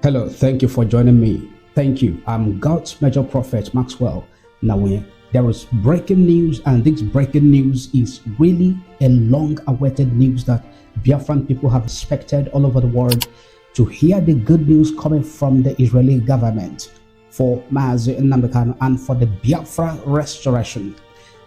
Hello, thank you for joining me. Thank you. I'm God's major prophet, Maxwell Nnawuihe. There is breaking news, and this breaking news is really a long-awaited news that Biafran people have expected all over the world to hear the good news coming from the Israeli government for Mazi Nnamdi Kanu and for the Biafra restoration.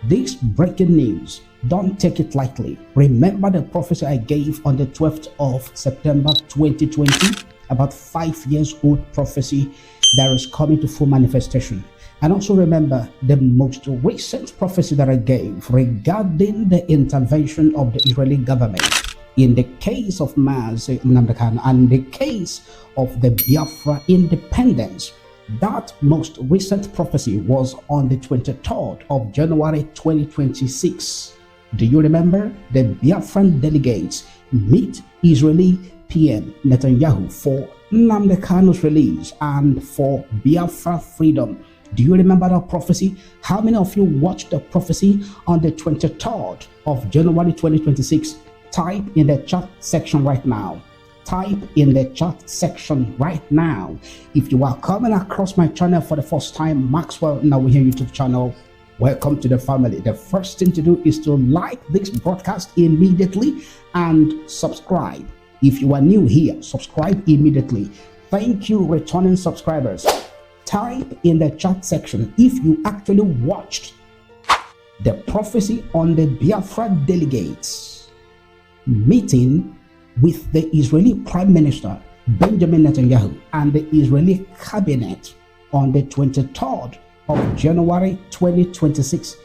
This breaking news, don't take it lightly. Remember the prophecy I gave on the 12th of September 2020, about 5 years old prophecy that is coming to full manifestation. And also remember the most recent prophecy that I gave regarding the intervention of the Israeli government in the case of Mazi Nnamdi Kanu and the case of the Biafra Independence. That most recent prophecy was on the 23rd of January 2026. Do you remember? The Biafran delegates meet Israeli PM Netanyahu for Nnamdi Kanu's release and for Biafra freedom. Do you remember that prophecy? How many of you watched the prophecy on the 23rd of January 2026? Type in the chat section right now. Type in the chat section right now. If you are coming across my channel for the first time, Maxwell Nnawuihe YouTube channel, welcome to the family. The first thing to do is to like this broadcast immediately and subscribe. If you are new here, subscribe immediately. Thank you, returning subscribers. Type in the chat section if you actually watched the prophecy on the Biafra delegates meeting with the Israeli Prime Minister Benjamin Netanyahu and the Israeli cabinet on the 23rd of January 2026.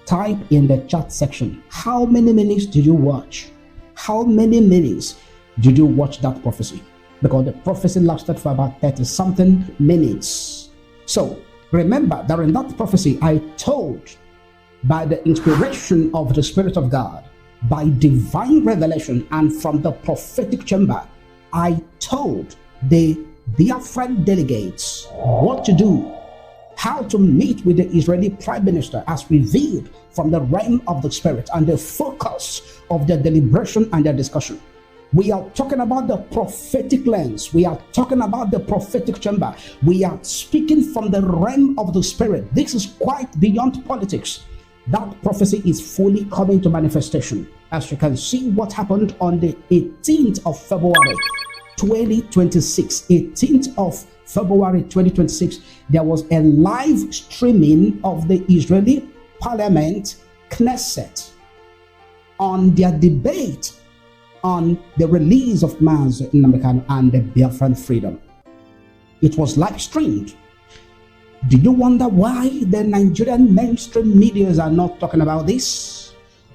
Type in the chat section. How many minutes did you watch? How many minutes did you watch that prophecy? Because the prophecy lasted for about 30-something minutes. So remember that in that prophecy I told, by the inspiration of the Spirit of God, by divine revelation and from the prophetic chamber, I told the Biafran delegates what to do, how to meet with the Israeli Prime Minister as revealed from the realm of the Spirit and the focus of their deliberation and their discussion. We are talking about the prophetic lens. We are talking about the prophetic chamber. We are speaking from the realm of the Spirit. This is quite beyond politics. That prophecy is fully coming to manifestation. As you can see what happened on the 18th of February 2026. 18th of February 2026, there was a live streaming of the Israeli Parliament, Knesset, on their debate on the release of Mazi Nnamdi Kanu and the Biafran freedom. It was live streamed. Do you wonder why the Nigerian mainstream medias are not talking about this?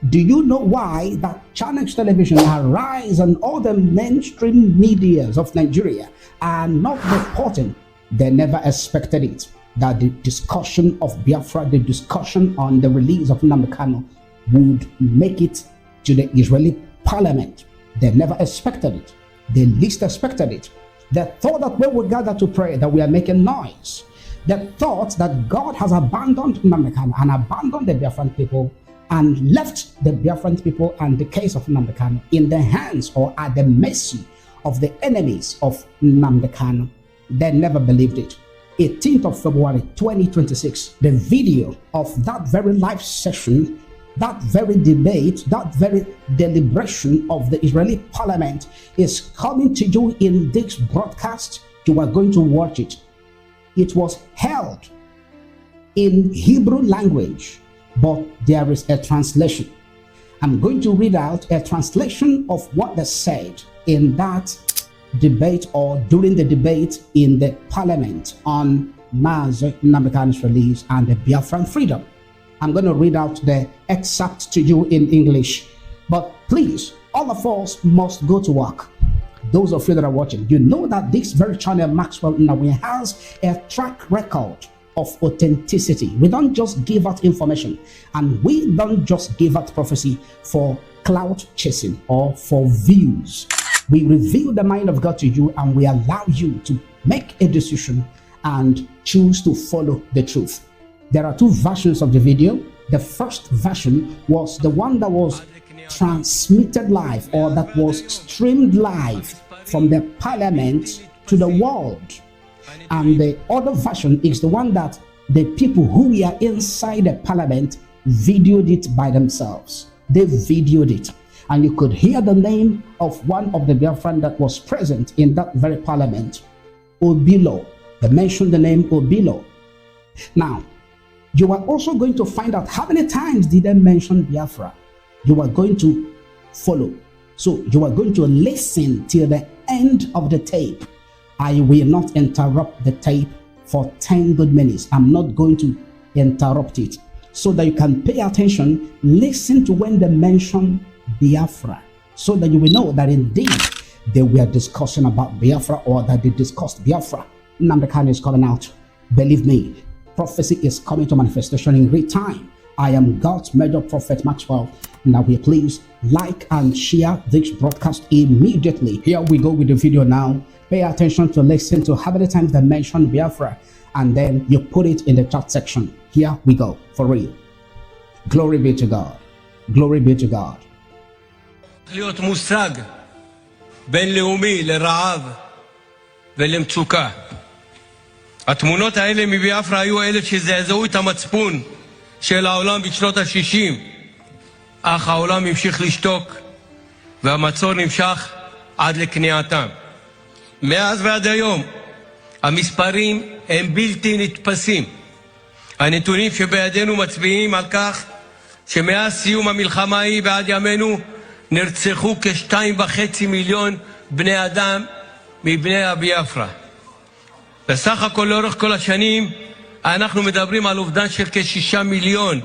Do you know why that Channels Television, Arise, and all the mainstream medias of Nigeria are not reporting? They never expected it, that the discussion of Biafra, the discussion on the release of Nnamdi Kanu would make it to the Israeli parliament. They never expected it. They least expected it. They thought that when we gather to pray that we are making noise. They thought that God has abandoned Nnamdi Kanu and abandoned the Biafran people and left the Biafran people and the case of Nnamdi Kanu in the hands or at the mercy of the enemies of Nnamdi Kanu. They never believed it. 18th of February 2026, the video of that very live session, that very debate, that very deliberation of the Israeli parliament is coming to you in this broadcast. You are going to watch it. It was held in Hebrew language, but there is a translation. I'm going to read out a translation of what they said in that debate or during the debate in the parliament on Mazi Nnamdi Kanu's release and the Biafran freedom. I'm going to read out the excerpt to you in English, but please, all of us must go to work. Those of you that are watching, you know that this very channel, Maxwell Nnawuihe, has a track record of authenticity. We don't just give out information, and we don't just give out prophecy for clout chasing or for views. We reveal the mind of God to you, and we allow you to make a decision and choose to follow the truth. There are two versions of the video. The first version was the one that was transmitted live, or that was streamed live from the parliament to the world. And the other version is the one that the people who were inside the parliament videoed it by themselves. They videoed it. And you could hear the name of one of the Biafran that was present in that very parliament, Obilo. They mentioned the name Obilo. Now, you are also going to find out how many times did they mention Biafra. You are going to follow. So you are going to listen till the end of the tape. I will not interrupt the tape for 10 good minutes. I'm not going to interrupt it. So that you can pay attention, listen to when they mention Biafra, so that you will know that indeed they were discussing about Biafra, or that they discussed Biafra. Nnamdi Kanu is coming out. Believe me, prophecy is coming to manifestation in real time. I am God's major prophet, Maxwell Nnawuihe. Please like and share this broadcast immediately. Here we go with the video now. Pay attention to listen to how many times they mention Biafra, and then you put it in the chat section. Here we go, for real. Glory be to God. Glory be to God. להיות מושג בינלאומי לרעב ולמצוקה. התמונות האלה מביאפרה היו אלה שזעזעו את המצפון של העולם בשנות ה-60, אך העולם המשיך לשתוק והמצור נמשך עד לכניעתם. מאז ועד היום המספרים הם בלתי נתפסים. הנתונים שבידינו מצביעים על כך שמאז סיום המלחמה ההיא ועד ימינו נרצחו כ2.5 מיליון בני אדם מבני הביאפרה. בסך הכל לאורך כל השנים אנחנו מדברים על אובדן של כ6 מיליון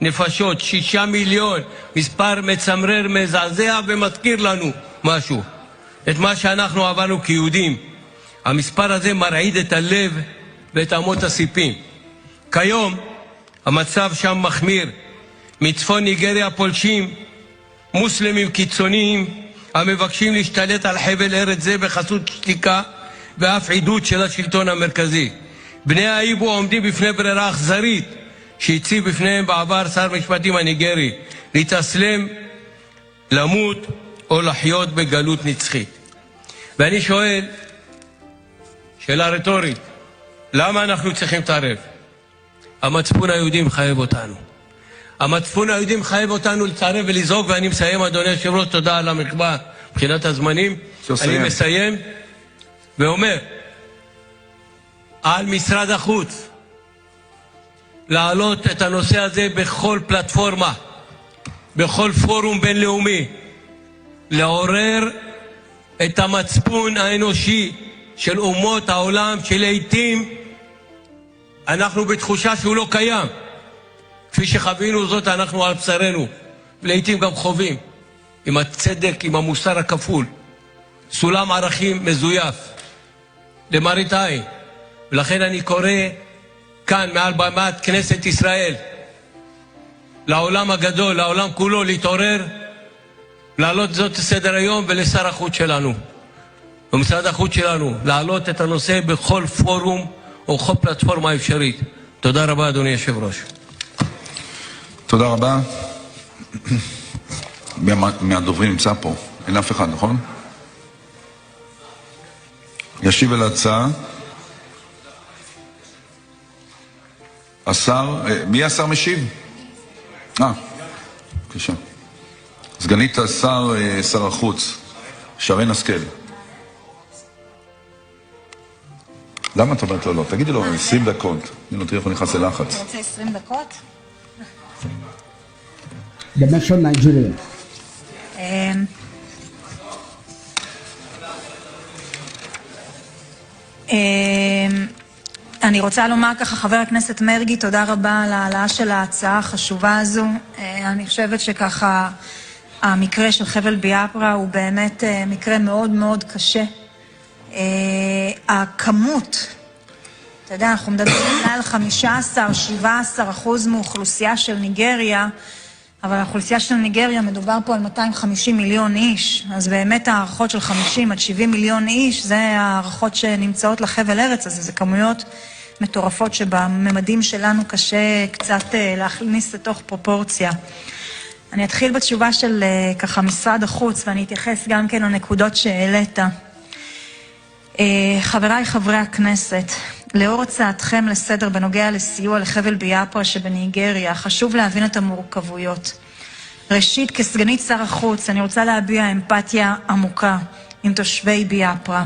נפשות. 6 מיליון, מספר מצמרר, מזעזע, ומזכיר לנו משהו, את מה שאנחנו עברנו כיהודים. המספר הזה מרעיד את הלב ואת אמות הסיפים. כיום המצב שם מחמיר. מצפון ניגריה פולשים מוסלמים קיצוניים המבקשים להשתלט על חבל ארץ זה בחסות שתיקה ואף עידוד של השלטון המרכזי. בני האיבו עומדים בפני ברירה אכזרית שהציב בפניהם בעבר שר משפטים הניגרי: להתאסלם, למות או לחיות בגלות נצחית. ואני שואל שאלה רטורית, למה אנחנו צריכים להתערב? המצפון היהודי מחייב אותנו. המצפון היהודי מחייב אותנו להתערב ולזעוק. ואני מסיים, אדוני היושב-ראש, תודה על המחווה מבחינת הזמנים. אני מסיים ואומר, על משרד החוץ להעלות את הנושא הזה בכל פלטפורמה, בכל פורום בינלאומי, לעורר את המצפון האנושי של אומות העולם, שלעיתים אנחנו בתחושה שהוא לא קיים. כפי שחווינו זאת אנחנו על בשרנו, ולעיתים גם חווים, עם הצדק, עם המוסר הכפול, סולם ערכים מזויף למראית עין. ולכן אני קורא כאן מעל במת כנסת ישראל לעולם הגדול, לעולם כולו, להתעורר, להעלות זאת לסדר היום, ולשר החוץ שלנו ומשרד החוץ שלנו להעלות את הנושא בכל פורום או בכל פלטפורמה אפשרית. תודה רבה, אדוני היושב-ראש. תודה רבה. מהדוברים נמצא פה? אין אף אחד, נכון? ישיב על ההצעה השר, מי השר משיב? בבקשה. סגנית השר, שר החוץ, שרן השכל. למה את אומרת לו לא? תגידי לו 20 דקות. אני לא תראה איך הוא נכנס ללחץ. אתה רוצה 20 דקות? The Metro Nigeria. אני רוצה לומר ככה, חבר הכנסת מרגי, תודה רבה על העלאה של ההצעה החשובה הזו. אני חושבת שככה המקרה של חבל ביאפרה הוא באמת מקרה מאוד מאוד קשה. הכמות, אתה יודע, אנחנו מדברים על 15-17% מאוכלוסייה של ניגריה, אבל האוכלוסייה של ניגריה מדובר פה על 250 מיליון איש, אז באמת הערכות של 50 עד 70 מיליון איש, זה הערכות שנמצאות לחבל ארץ, אז זה כמויות מטורפות שבממדים שלנו קשה קצת להכניס לתוך פרופורציה. אני אתחיל בתשובה של ככה משרד החוץ, ואני אתייחס גם כן לנקודות שהעלית. חבריי חברי הכנסת, לאור הצעתכם לסדר בנוגע לסיוע לחבל ביאפרה שבניגריה, חשוב להבין את המורכבויות. ראשית, כסגנית שר החוץ, אני רוצה להביע אמפתיה עמוקה עם תושבי ביאפרה.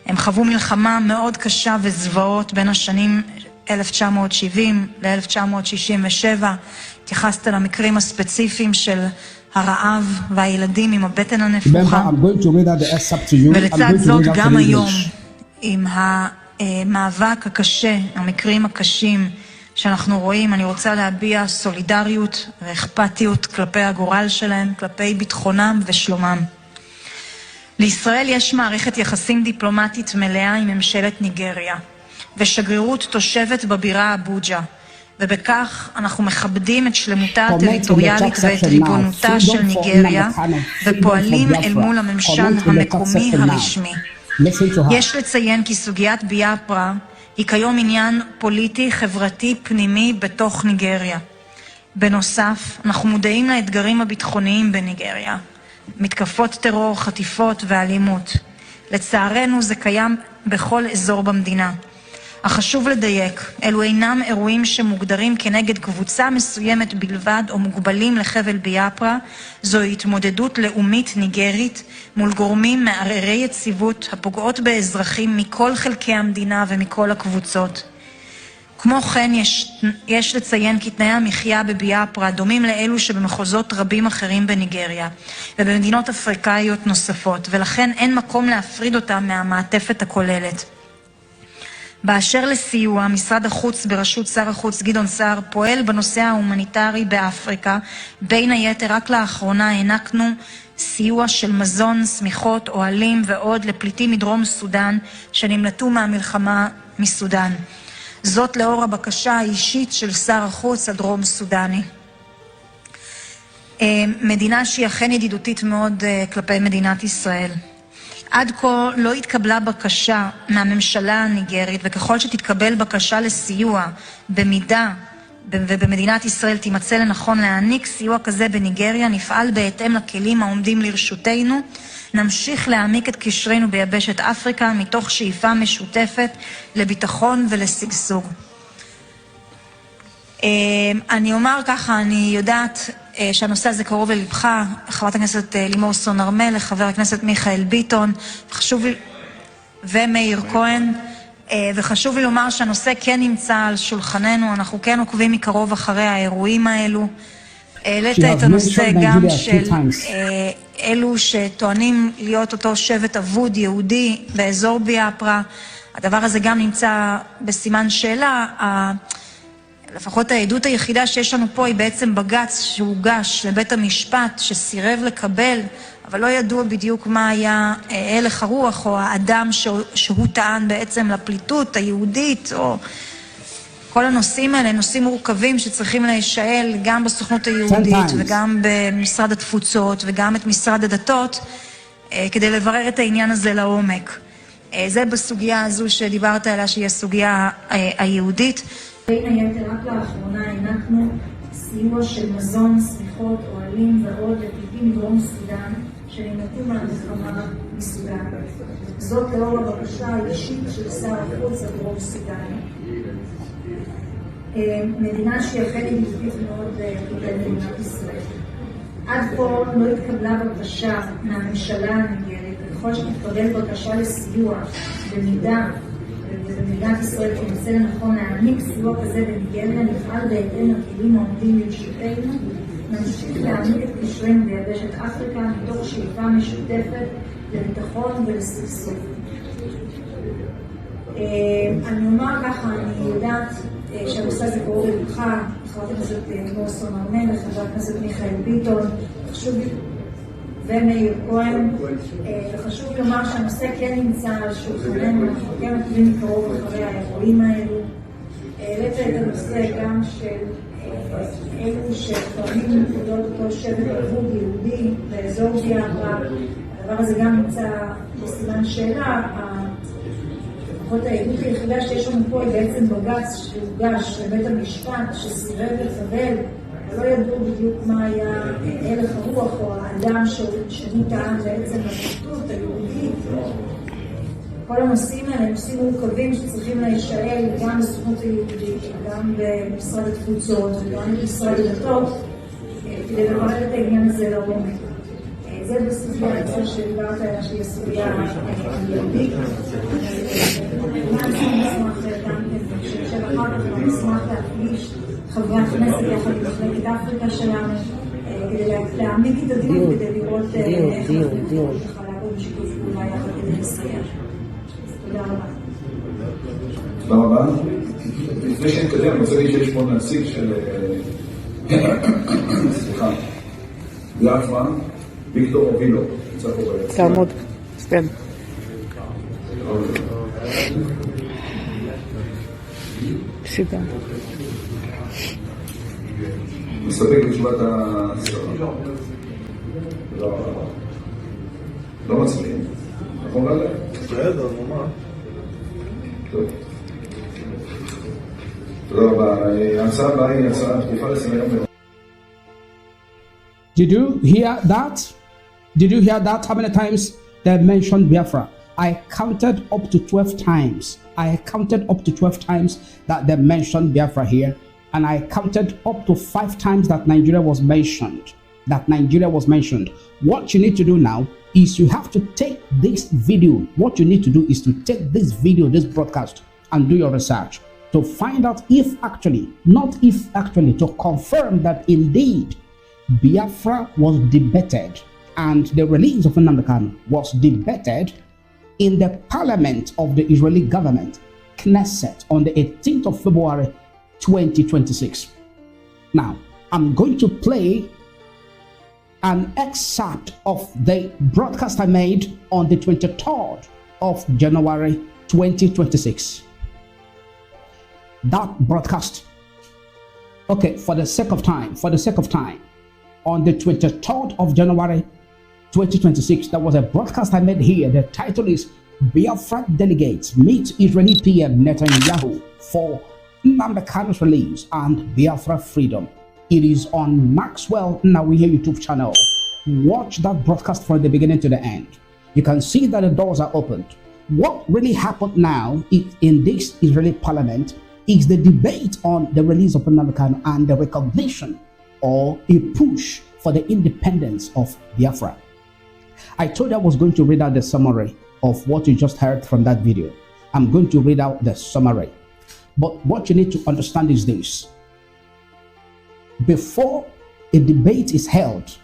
הם חוו מלחמה מאוד קשה וזוועות בין השנים 1970 ל-1967. התייחסת למקרים הספציפיים של הרעב והילדים עם הבטן הנפוחה. ולצד זאת גם היום עם המאבק הקשה, המקרים הקשים שאנחנו רואים, אני רוצה להביע סולידריות ואכפתיות כלפי הגורל שלהם, כלפי ביטחונם ושלומם. לישראל יש מערכת יחסים דיפלומטית מלאה עם ממשלת ניגריה, ושגרירות תושבת בבירה אבוג'ה, ובכך אנחנו מכבדים את שלמותה הטריטוריאלית ואת ריבונותה של ניגריה, ופועלים אל מול הממשל המקומי הרשמי. יש לציין כי סוגיית ביאפרה היא כיום עניין פוליטי חברתי פנימי בתוך ניגריה. בנוסף, אנחנו מודעים לאתגרים הביטחוניים בניגריה, מתקפות טרור, חטיפות ואלימות. לצערנו זה קיים בכל אזור במדינה. החשוב לדייק, אלו אינם אירועים שמוגדרים כנגד קבוצה מסוימת בלבד או מוגבלים לחבל ביאפרה, זו התמודדות לאומית ניגרית מול גורמים מערערי יציבות הפוגעות באזרחים מכל חלקי המדינה ומכל הקבוצות. כמו כן יש לציין כי תנאי המחיה בביאפרה דומים לאלו שבמחוזות רבים אחרים בניגריה ובמדינות אפריקאיות נוספות, ולכן אין מקום להפריד אותם מהמעטפת הכוללת. באשר לסיוע, משרד החוץ בראשות שר החוץ גדעון סער פועל בנושא ההומניטרי באפריקה. בין היתר, רק לאחרונה הענקנו סיוע של מזון, סמיכות, אוהלים ועוד לפליטים מדרום סודן שנמלטו מהמלחמה מסודן. זאת לאור הבקשה האישית של שר החוץ הדרום סודני. מדינה שהיא אכן ידידותית מאוד כלפי מדינת ישראל. עד כה לא התקבלה בקשה מהממשלה הניגרית, וככל שתתקבל בקשה לסיוע במידה ובמדינת ישראל תימצא לנכון להעניק סיוע כזה בניגריה, נפעל בהתאם לכלים העומדים לרשותנו. נמשיך להעמיק את קשרינו ביבשת אפריקה מתוך שאיפה משותפת לביטחון ולשגשוג. אני אומר ככה, אני יודעת שהנושא הזה קרוב ללבך, חברת הכנסת לימור סון הר מלך, חבר הכנסת מיכאל ביטון, ומאיר כהן, וחשוב לי לומר שהנושא כן נמצא על שולחננו, אנחנו כן עוקבים מקרוב אחרי האירועים האלו. העלית את הנושא גם של אלו שטוענים להיות אותו שבט אבוד יהודי באזור ביאפרה. הדבר הזה גם נמצא בסימן שאלה. לפחות העדות היחידה שיש לנו פה היא בעצם בג"ץ שהוגש לבית המשפט שסירב לקבל, אבל לא ידוע בדיוק מה היה הלך הרוח או האדם שהוא טען בעצם לפליטות היהודית, או כל הנושאים האלה, נושאים מורכבים שצריכים להישאל גם בסוכנות היהודית וגם במשרד התפוצות וגם את משרד הדתות כדי לברר את העניין הזה לעומק. זה בסוגיה הזו שדיברת עליה שהיא הסוגיה היהודית. בין היתר, רק לאחרונה הענקנו סיוע של מזון, סמיכות, אוהלים ועוד לפליטים מדרום סודן שנמלטו מהמלחמה מסודן. זאת לאור הבקשה האישית של שר החוץ הדרום סודני. מדינה שהיא אכן ידידותית מאוד כלפי מדינת ישראל. עד כה לא התקבלה בקשה מהממשלה הניגרית, וככל שתתקבל בקשה לסיוע במידה ובמדינת ישראל תמצא לנכון להעניק סיוע כזה בניגריה, נפעל בהתאם לכלים העומדים לרשותנו. נמשיך להעמיק את קשרינו ביבשת אפריקה מתוך שאיפה משותפת לביטחון ולשגשוג. אני אומר ככה, אני יודעת שהנושא הזה קרוב ללבך, חברת הכנסת לימור סון הר מלך, חבר הכנסת מיכאל ביטון, ומאיר כהן, וחשוב לומר שהנושא כן נמצא על שולחננו, אנחנו כן עוקבים מקרוב אחרי האירועים האלו. העלית את הנושא גם של אלו שטוענים להיות אותו שבט אבוד יהודי באזור ביאפרה. הדבר הזה גם נמצא בסימן שאלה. לפחות העדות היחידה שיש לנו פה היא בעצם בג"ץ שהוגש לבית המשפט שסירב לקבל, אבל לא ידעו בדיוק מה היה הלך הרוח או האדם שהוא טען בעצם לפליטות היהודית. כל הנושאים האלה הם נושאים מורכבים שצריכים להישאל גם בסוכנות היהודית, גם במשרד התפוצות וגם במשרד הדתות, כדי לברר את העניין הזה לעומק. זה בסוגיה הזו שדיברת עליה שהיא הסוגיה היהודית. נעשה מסמך גם שאחר כך נשמח להפגיש חברי הכנסת יחד עם מחלקת אפריקה שלנו, כדי להעמיק את הדיון, כדי לראות איך אנחנו יכולים לעבוד בשיתוף פעולה יחד כדי לסייע. תודה רבה. תודה רבה. לפני שנתקדם, אני רוצה להגיד שיש פה נציג של... סליחה. ביאפרה, ויקטור אובילו. תעמוד. סתם. סיבה. מסתפק בתשובת השרה. תודה רבה. לא מצליחים. נכון גללה? בסדר, נאמר. טוב. תודה רבה. ההצעה הבאה היא הצעה דחופה לסדר-היום. Did you hear that? Did you hear that? How many times they mentioned Biafra? I counted up to 12 times. I counted up to 12 times that they mentioned Biafra here. And I counted up to 5 times that Nigeria was mentioned. What you need to do now is you have to take this video. What you need to do is to take this video, this broadcast, and do your research to find out if actually, not if actually, to confirm that indeed Biafra was debated and the release of Nnamdi Kanu was debated in the parliament of the Israeli government, Knesset, on the 18th of February 2026. Now, I'm going to play an excerpt of the broadcast I made on the 23rd of January 2026. That broadcast, okay, for the sake of time, on the 23rd of January 2026, there was a broadcast I made here. The title is Biafra Delegates Meet Israeli PM Netanyahu for Nnamdi Kanu's release and Biafra Freedom. It is on Maxwell Nnawuihe YouTube channel. Watch that broadcast from the beginning to the end. You can see that the doors are opened. What really happened now in this Israeli parliament is the debate on the release of Nnamdi Kanu and the recognition or a push for the independence of Biafra. I told you I was going to read out the summary of what you just heard from that video. I'm going to read out the summary. But what you need to understand is this. Before a debate is held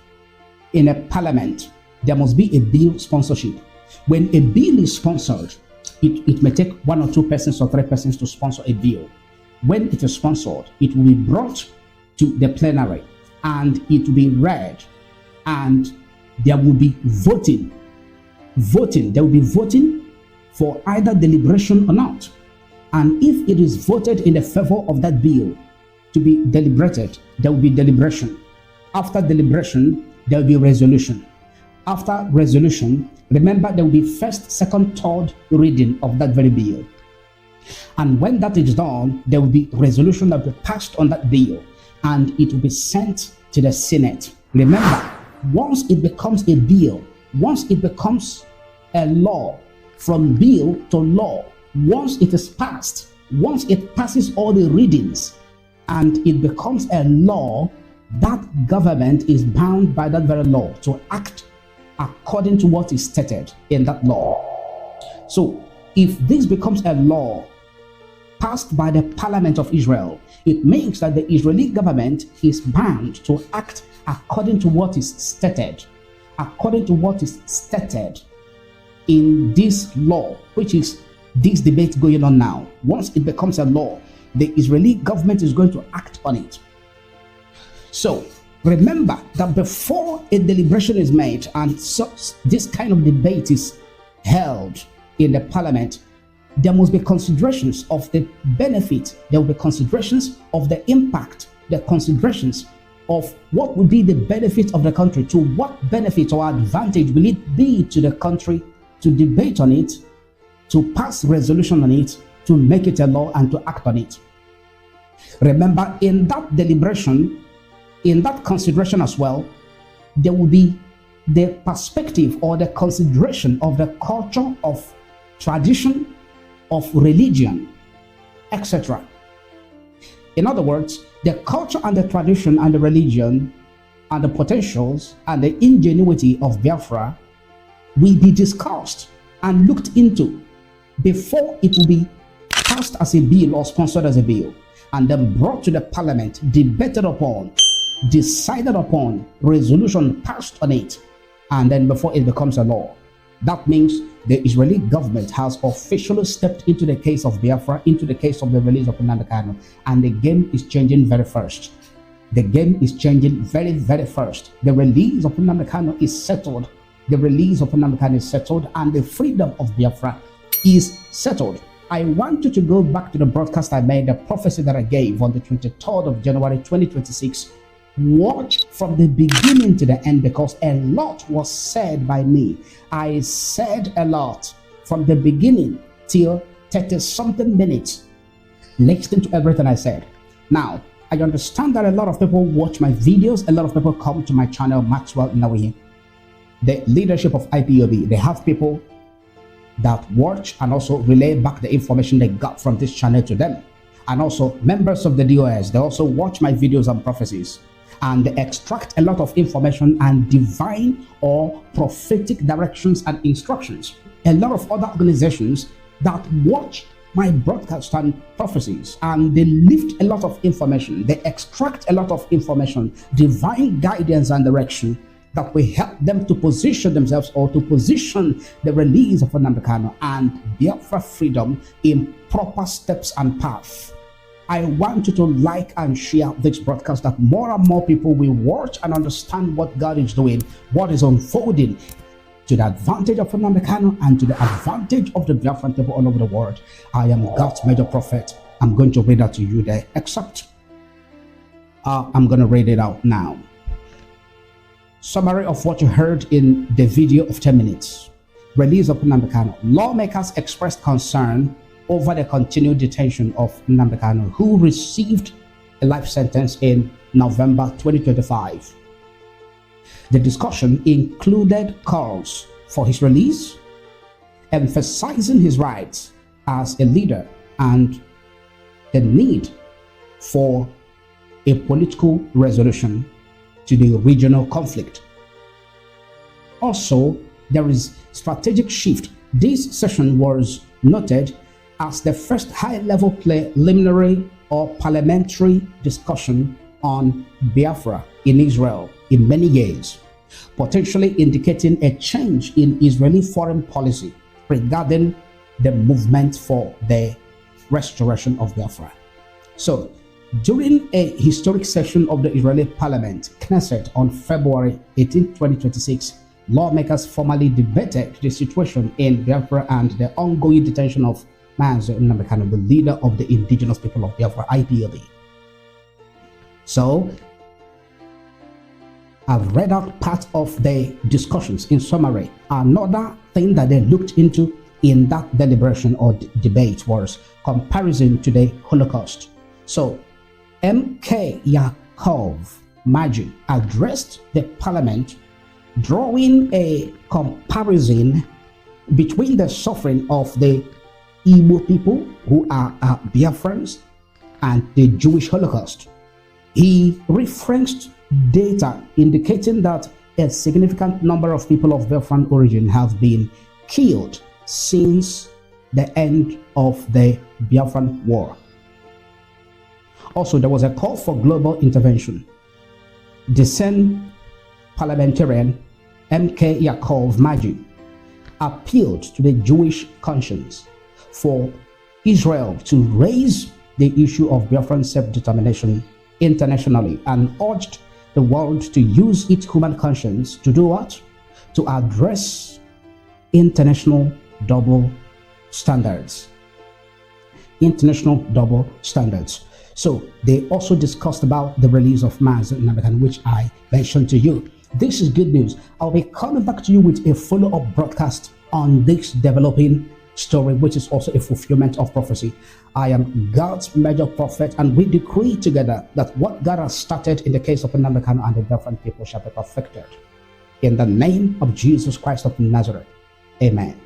in a parliament, there must be a bill sponsorship. When a bill is sponsored, it may take 1 or 2 persons or 3 persons to sponsor a bill. When it is sponsored, it will be brought to the plenary and it will be read and there will be voting. There will be voting for either deliberation or not. And if it is voted in the favor of that bill to be deliberated, there will be deliberation. After deliberation, there will be resolution. After resolution, remember there will be first, second, third reading of that very bill. And when that is done, there will be resolution that will be passed on that bill and it will be sent to the Senate. Remember, once it becomes a bill, once it becomes a law, from bill to law, once it is passed, once it passes all the readings and it becomes a law, that government is bound by that very law to act according to what is stated in that law. So if this becomes a law passed by the Parliament of Israel, it means that the Israeli government is bound to act according to what is stated, in this law, which is this debate going on now. Once it becomes a law, the Israeli government is going to act on it. So remember that before a deliberation is made and this kind of debate is held in the parliament, there must be considerations of the benefit, there will be considerations of the impact, the considerations of what would be the benefit of the country, to what benefit or advantage will it be to the country to debate on it, to pass resolution on it, to make it a law and to act on it. Remember, in that deliberation, in that consideration as well, there will be the perspective or the consideration of the culture of tradition, of religion, etc. In other words, the culture and the tradition and the religion and the potentials and the ingenuity of Biafra will be discussed and looked into before it will be passed as a bill or sponsored as a bill, and then brought to the parliament, debated upon, decided upon, resolution passed on it, and then before it becomes a law. That means the Israeli government has officially stepped into the case of Biafra, into the case of the release of Nnamdi Kanu, and the game is changing very first. The game is changing very, very first. The release of Nnamdi Kanu is settled. The release of Nnamdi Kanu is settled, and the freedom of Biafra is settled. I want you to go back to the broadcast I made, the prophecy that I gave on the 23rd of January 2026. Watch from the beginning to the end, because a lot was said by me. I said a lot from the beginning till 30-something minutes. Listen to everything I said. Now, I understand that a lot of people watch my videos. A lot of people come to my channel, Maxwell Nnawuihe. The leadership of IPOB, they have people that watch and also relay back the information they got from this channel to them. And also members of the DOS, they also watch my videos and prophecies, and they extract a lot of information and divine or prophetic directions and instructions. A lot of other organizations that watch my broadcast and prophecies, and they lift a lot of information, they extract a lot of information, divine guidance and direction that will help them to position themselves or to position the release of Nnamdi Kanu and Biafra freedom in proper steps and paths. I want you to like and share this broadcast, that more and more people will watch and understand what God is doing, what is unfolding, to the advantage of Nnamdi Kanu and to the advantage of the Biafran people all over the world. I am God's major prophet. I'm going to read that to you there, except I'm going to read it out now. Summary of what you heard in the video of 10 minutes. Release of Nnamdi Kanu. Lawmakers expressed concern over the continued detention of Nnamdi Kanu, who received a life sentence in November 2025. The discussion included calls for his release, emphasizing his rights as a leader and the need for a political resolution to the regional conflict. Also, there is strategic shift. This session was noted as the first high-level preliminary or parliamentary discussion on Biafra in Israel in many years, potentially indicating a change in Israeli foreign policy regarding the movement for the restoration of Biafra. So, during a historic session of the Israeli Parliament, Knesset, on February 18, 2026, lawmakers formally debated the situation in Biafra and the ongoing detention of Mazi Nnamdi Kanu, the leader of the indigenous people of Biafra, IPOB. So, I've read out part of the discussions in summary. Another thing that they looked into in that deliberation or debate was comparison to the Holocaust. So, M.K. Yaakov Maji addressed the parliament, drawing a comparison between the suffering of the Igbo people, who are Biafrans, and the Jewish Holocaust. He referenced data indicating that a significant number of people of Biafran origin have been killed since the end of the Biafran War. Also, there was a call for global intervention. The same parliamentarian, M.K. Yaakov Maji, appealed to the Jewish conscience for Israel to raise the issue of Biafran self-determination internationally, and urged the world to use its human conscience to do what? To address international double standards. International double standards. So they also discussed about the release of Mazi Nnamdi Kanu, which I mentioned to you. This is good news. I'll be coming back to you with a follow-up broadcast on this developing story, which is also a fulfillment of prophecy. I am God's major prophet, and we decree together that what God has started in the case of Nnamdi Kanu and the Biafran people shall be perfected. In the name of Jesus Christ of Nazareth, amen.